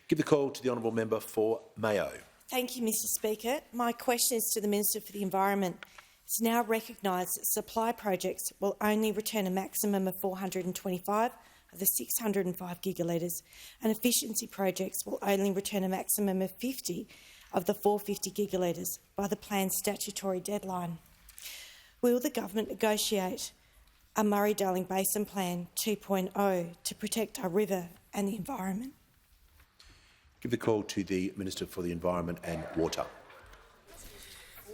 Give the call to the honourable member for Mayo. Thank you, Mr Speaker. My question is to the Minister for the Environment. It's now recognised that supply projects will only return a maximum of 425 of the 605 gigalitres, and efficiency projects will only return a maximum of 50 of the 450 gigalitres by the plan's statutory deadline. Will the government negotiate a Murray Darling Basin Plan 2.0 to protect our river and the environment? Give the call to the Minister for the Environment and Water.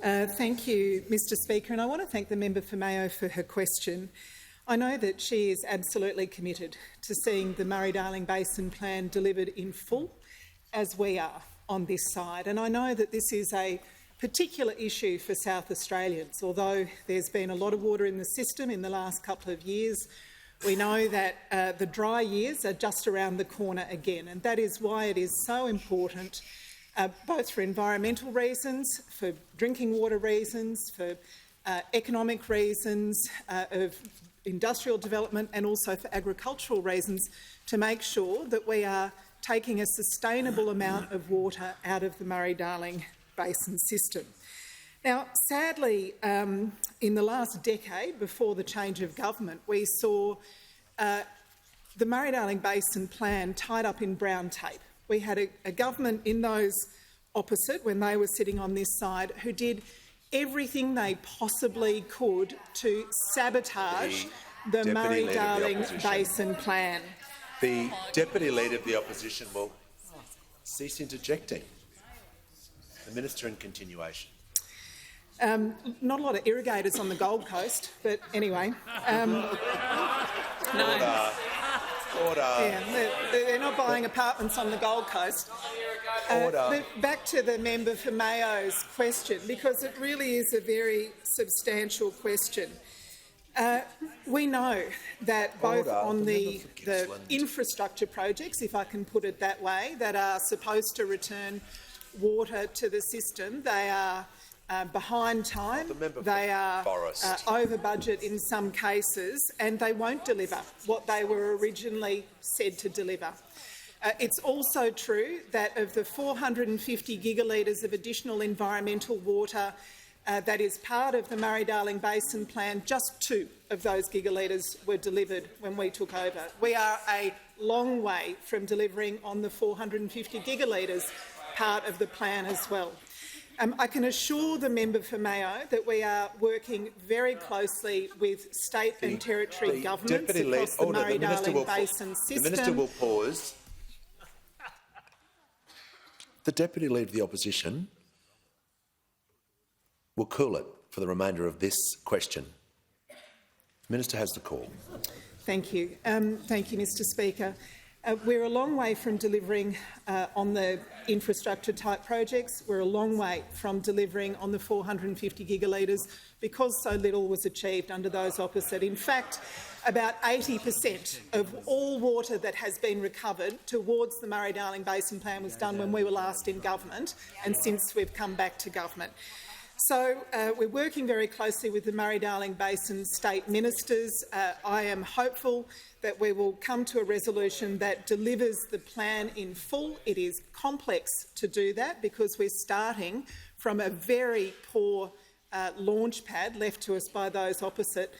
Thank you, Mr Speaker, and I want to thank the member for Mayo for her question. I know that she is absolutely committed to seeing the Murray Darling Basin Plan delivered in full, as we are on this side. And I know that this is a particular issue for South Australians. Although there's been a lot of water in the system in the last couple of years, we know that the dry years are just around the corner again, and that is why it is so important, both for environmental reasons, for drinking water reasons, for economic reasons, of industrial development, and also for agricultural reasons, to make sure that we are taking a sustainable amount of water out of the Murray-Darling Basin system. Now, sadly, in the last decade, before the change of government, we saw the Murray-Darling Basin Plan tied up in brown tape. We had a government in those opposite, when they were sitting on this side, who did everything they possibly could to sabotage the Murray-Darling Basin Plan. The Deputy Leader of the Opposition will cease interjecting. The Minister in continuation. Not a lot of irrigators on the Gold Coast, but anyway. No. Order. Yeah, they're not buying apartments on the Gold Coast. Back to the member for Mayo's question, because it really is a very substantial question. We know that both on the infrastructure projects, if I can put it that way, that are supposed to return water to the system, they are behind time, they are over budget in some cases, and they won't deliver what they were originally said to deliver. It's also true that of the 450 gigalitres of additional environmental water that is part of the Murray-Darling Basin Plan, just 2 of those gigalitres were delivered when we took over. We are a long way from delivering on the 450 gigalitres part of the plan as well. I can assure the member for Mayo that we are working very closely with state and territory governments across the Murray-Darling Basin system. The Minister will pause. The Deputy Leader of the Opposition will cool it for the remainder of this question. The Minister has the call. Thank you. Thank you, Mr Speaker. We're a long way from delivering on the infrastructure-type projects. We're a long way from delivering on the 450 gigalitres because so little was achieved under those opposite. In fact, about 80% of all water that has been recovered towards the Murray-Darling Basin Plan was done when we were last in government and since we've come back to government. So we're working very closely with the Murray-Darling Basin state ministers. I am hopeful that we will come to a resolution that delivers the plan in full. It is complex to do that because we're starting from a very poor launch pad left to us by those opposite.